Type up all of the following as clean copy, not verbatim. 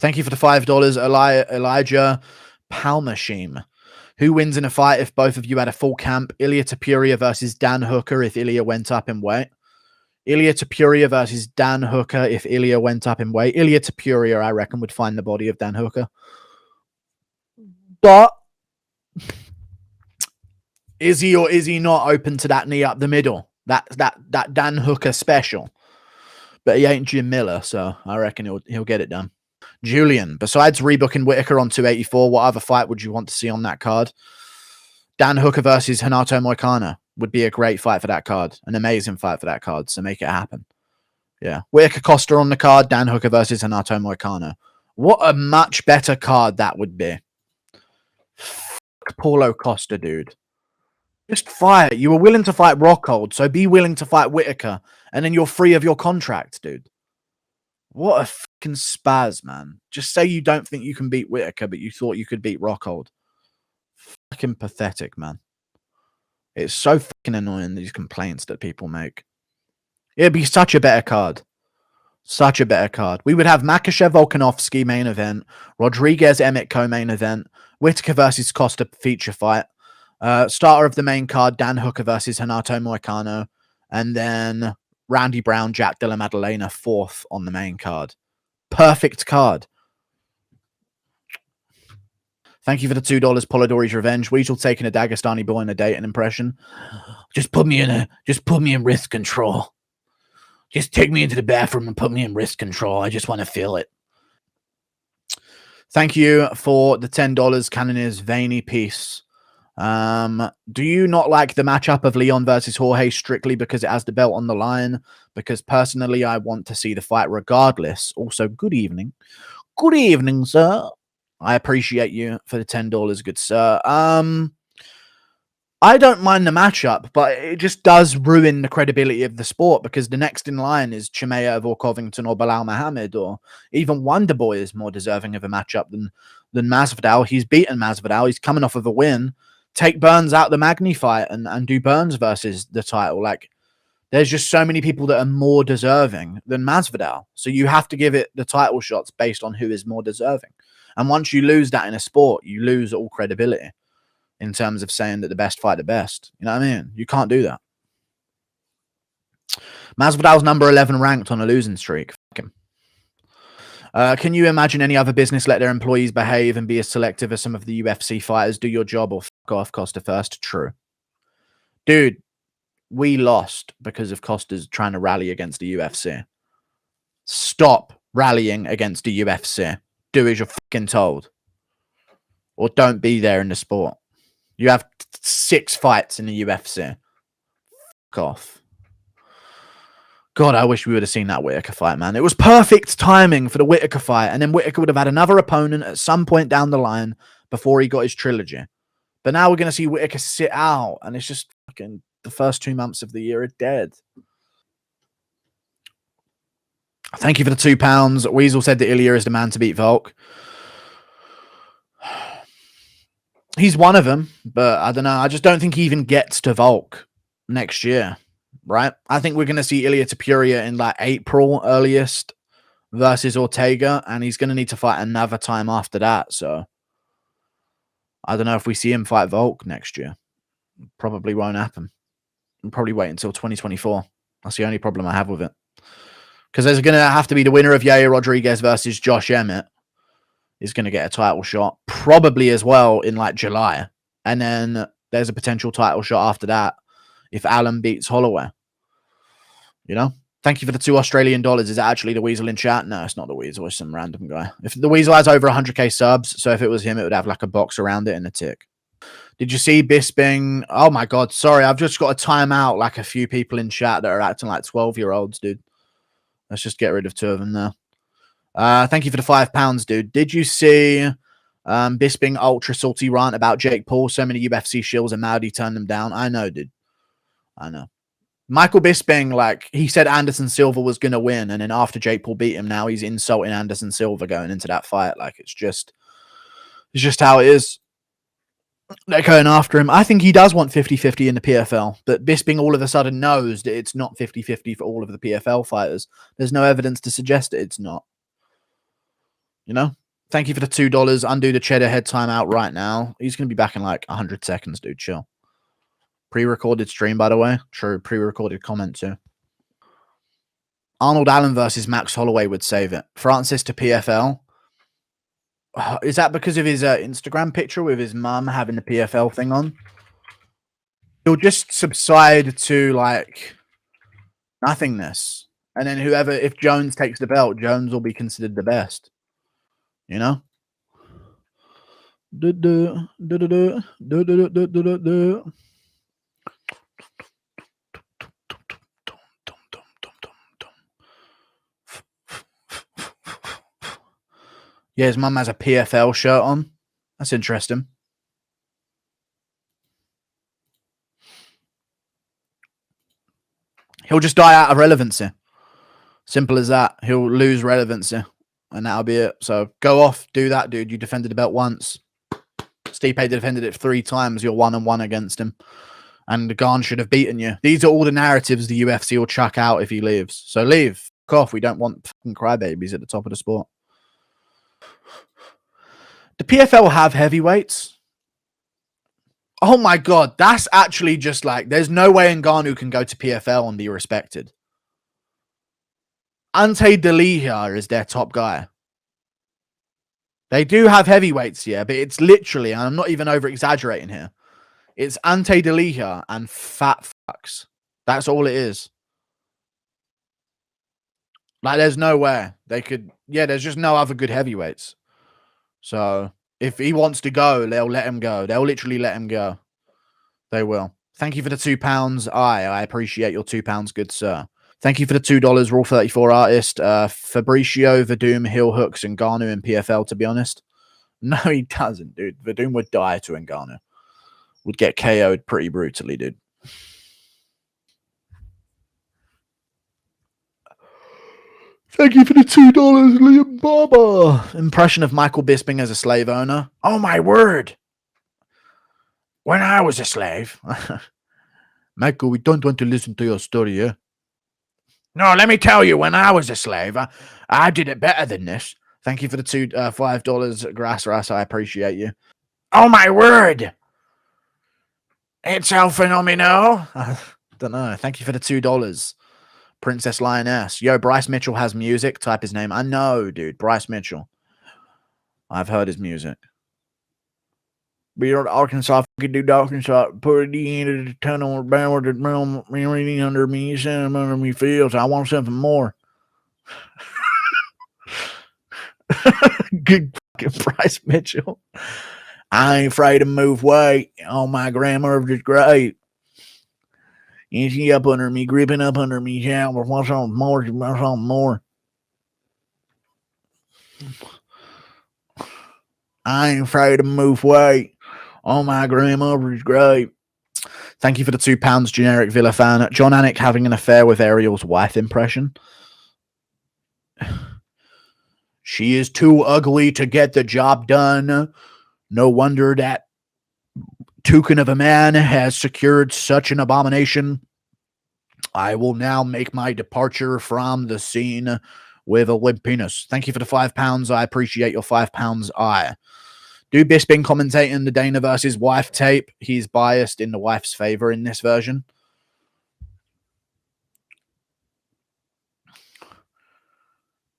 Thank you for the $5. Elijah Palmashim. Who wins in a fight if both of you had a full camp? Ilia Topuria versus Dan Hooker if Ilia went up in weight. Ilia Topuria versus Dan Hooker if Ilia went up in weight. Ilia Topuria, I reckon, would find the body of Dan Hooker. But is he or is he not open to that knee up the middle? That Dan Hooker special. But he ain't Jim Miller, so I reckon he'll get it done. Julian, besides rebooking Whittaker on 284, what other fight would you want to see on that card? Dan Hooker versus Renato Moicano would be a great fight for that card. An amazing fight for that card, so make it happen. Yeah. Whittaker Costa on the card, Dan Hooker versus Renato Moicano. What a much better card that would be. Fuck Paulo Costa, dude. Just fight. You were willing to fight Rockhold, so be willing to fight Whittaker, and then you're free of your contract, dude. What a fucking spaz, man. Just say you don't think you can beat Whittaker, but you thought you could beat Rockhold. Fucking pathetic, man. It's so fucking annoying, these complaints that people make. It'd be such a better card. Such a better card. We would have Makhachev Volkanovski main event, Rodriguez Emmett co-main event, Whittaker versus Costa feature fight, starter of the main card, Dan Hooker versus Renato Moicano, and then Randy Brown, Jack Della Maddalena, fourth on the main card. Perfect card. Thank you for the $2. Polidori's Revenge. Weasel taking a Dagestani boy on a date and impression. Just put me in wrist control. Just take me into the bathroom and put me in wrist control. I just want to feel it. Thank you for the $10. Cannoneer's veiny piece. Do you not like the matchup of Leon versus Jorge strictly because it has the belt on the line? Because personally, I want to see the fight regardless. Also, good evening. Good evening, sir. I appreciate you for the $10, good sir. I don't mind the matchup, but it just does ruin the credibility of the sport because the next in line is Chimaev or Covington or Bilal Muhammad, or even Wonderboy is more deserving of a matchup than Masvidal. He's beaten Masvidal. He's coming off of a win. Take Burns out the Magny fight and do Burns versus the title. Like, there's just so many people that are more deserving than Masvidal. So you have to give it the title shots based on who is more deserving. And once you lose that in a sport, you lose all credibility in terms of saying that the best fight the best. You know what I mean? You can't do that. Masvidal's number 11 ranked on a losing streak. Fuck him. Can you imagine any other business let their employees behave and be as selective as some of the UFC fighters? Do your job or fuck off, Costa first. True. Dude, we lost because of Costa's trying to rally against the UFC. Stop rallying against the UFC. Do as you're fucking told. Or don't be there in the sport. You have 6 fights in the UFC. Fuck off. God, I wish we would have seen that Whittaker fight, man. It was perfect timing for the Whittaker fight, and then Whittaker would have had another opponent at some point down the line before he got his trilogy. But now we're going to see Whittaker sit out, and it's just fucking the first 2 months of the year are dead. Thank you for the £2. Weasel said that Ilia is the man to beat Volk. He's one of them, but I don't know. I just don't think he even gets to Volk next year, right? I think we're going to see Ilia Topuria in like April earliest versus Ortega, and he's going to need to fight another time after that. So I don't know if we see him fight Volk next year. Probably won't happen. We'll probably wait until 2024. That's the only problem I have with it. Because there's going to have to be the winner of Yair Rodriguez versus Josh Emmett is going to get a title shot, probably as well in like July. And then there's a potential title shot after that if Allen beats Holloway. You know? Thank you for the $2 Australian. Is it actually TheWeasle in chat? No, it's not TheWeasle. It's some random guy. If TheWeasle has over 100k subs, so if it was him, it would have like a box around it and a tick. Did you see Bisping? Oh my God, sorry. I've just got to time out like a few people in chat that are acting like 12-year-olds, dude. Let's just get rid of 2 of them now. Thank you for the £5, dude. Did you see Bisping ultra salty rant about Jake Paul? So many UFC shills and Maudi turned them down. I know, dude. I know. Michael Bisping, like, he said Anderson Silva was going to win, and then after Jake Paul beat him, now he's insulting Anderson Silva going into that fight. Like, it's just how it is. They're going after him. I think he does want 50-50 in the PFL, but Bisping all of a sudden knows that it's not 50-50 for all of the PFL fighters. There's no evidence to suggest that it's not. You know? Thank you for the $2. Undo the cheddar head timeout right now. He's going to be back in like 100 seconds, dude. Chill. Pre-recorded stream, by the way. True. Pre-recorded comment too. Arnold Allen versus Max Holloway would save it. Francis to PFL. Is that because of his Instagram picture with his mum having the PFL thing on? He'll just subside to like nothingness. And then whoever, if Jones takes the belt, Jones will be considered the best. You know? Yeah, his mum has a PFL shirt on. That's interesting. He'll just die out of relevancy. Simple as that. He'll lose relevancy. And that'll be it. So go off, do that, dude. You defended the belt once. Stipe defended it 3 times. You're 1-1 against him. And Garn should have beaten you. These are all the narratives the UFC will chuck out if he leaves. So leave. Fuck off. We don't want fucking crybabies at the top of the sport. The PFL have heavyweights. Oh my God. That's actually just like, there's no way Ngannou can go to PFL and be respected. Ante Delija is their top guy. They do have heavyweights, yeah, but it's literally, and I'm not even over exaggerating here, it's Ante Delija and fat fucks. That's all it is. Like, there's no way they could, yeah, there's just no other good heavyweights. So if he wants to go, they'll let him go. They'll literally let him go. They will. Thank you for the £2. I appreciate your £2, good sir. Thank you for the $2, Rule 34 artist. Fabricio, Verdum, Hill Hooks, and Ngannou in PFL, to be honest. No, he doesn't, dude. Verdum would die to Ngannou. Would get KO'd pretty brutally, dude. Thank you for the $2, Liam Barber. Impression of Michael Bisping as a slave owner. Oh, my word. When I was a slave. Michael, we don't want to listen to your story, yeah? No, let me tell you, when I was a slave, I did it better than this. Thank you for the $5, Grassras. I appreciate you. Oh, my word. It's El Fenomeno. I don't know. Thank you for the $2. Princess Lioness. Yo, Bryce Mitchell has music. Type his name. I know, dude. Bryce Mitchell. I've heard his music. Be on Arkansas, fucking dude, Arkansas. Put it at the end of the tunnel, barrel the realm, under me, send under me fields. I want something more. Good fucking Bryce Mitchell. I ain't afraid to move weight. Oh, my grandmother is great. And she up under me, gripping up under me. Yeah, but what's on more? What's on more? I ain't afraid to move weight. Oh, my grandmother is great. Thank you for the £2, generic Villa fan. John Anik having an affair with Ariel's wife impression. She is too ugly to get the job done. No wonder that toucan of a man has secured such an abomination. I will now make my departure from the scene with a limp penis. Thank you for the £5. I appreciate your £5. Do Bisping commentating the Dana versus wife tape? He's biased in the wife's favor in this version.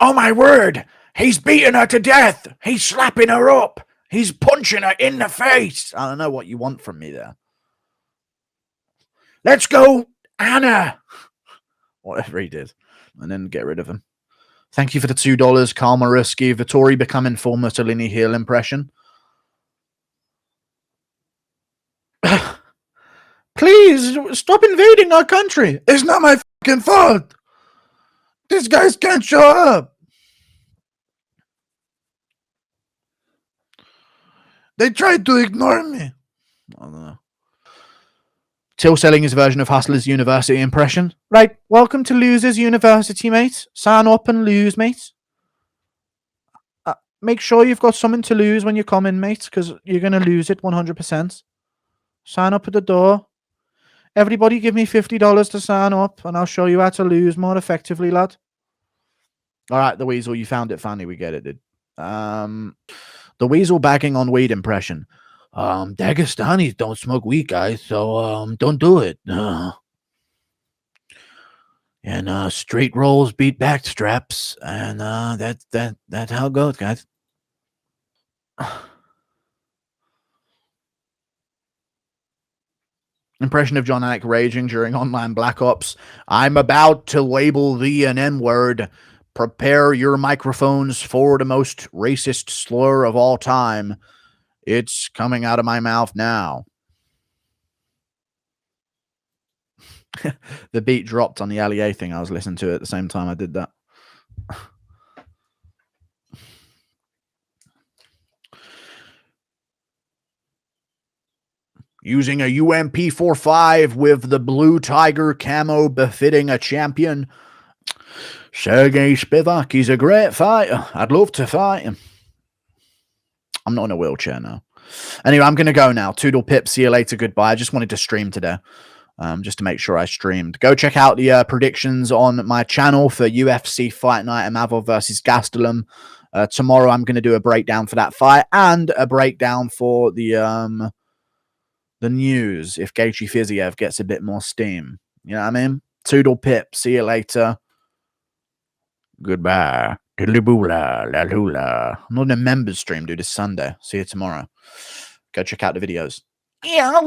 Oh, my word. He's beating her to death. He's slapping her up. He's punching her in the face. I don't know what you want from me there. Let's go, Anna. Whatever he did. And then get rid of him. Thank you for the $2, Karl Maruski. Vittori becoming full Mussolini heel impression. Please, stop invading our country. It's not my fucking fault. These guys can't show up. They tried to ignore me. I don't know. Till selling his version of Hustler's University impression. Right, welcome to Losers University, mate. Sign up and lose, mate. Make sure you've got something to lose when you come in, mate, because you're going to lose it 100%. Sign up at the door. Everybody give me $50 to sign up, and I'll show you how to lose more effectively, lad. All right, TheWeasle, you found it funny. We get it, dude. TheWeasle bagging on weed impression. Dagestanis don't smoke weed, guys, so don't do it. And straight rolls beat back straps, and that's how it goes, guys. Impression of John Anik raging during online Black Ops. I'm about to label thee an N-word. Prepare your microphones for the most racist slur of all time. It's coming out of my mouth now. The beat dropped on the Allier thing I was listening to at the same time I did that. Using a UMP45 with the blue tiger camo befitting a champion. Sergey Spivak, he's a great fighter. I'd love to fight him. I'm not in a wheelchair now. Anyway, I'm going to go now. Toodle pip, see you later, goodbye. I just wanted to stream today, just to make sure I streamed. Go check out the predictions on my channel for UFC Fight Night Amavov versus Gastelum. Tomorrow I'm going to do a breakdown for that fight and a breakdown for the news if Gaethje Fiziev gets a bit more steam. You know what I mean? Toodle pip, see you later. Goodbye. Diddly-boo-la, la-lula. I'm not in a members stream, dude. This Sunday. See you tomorrow. Go check out the videos. Yeah.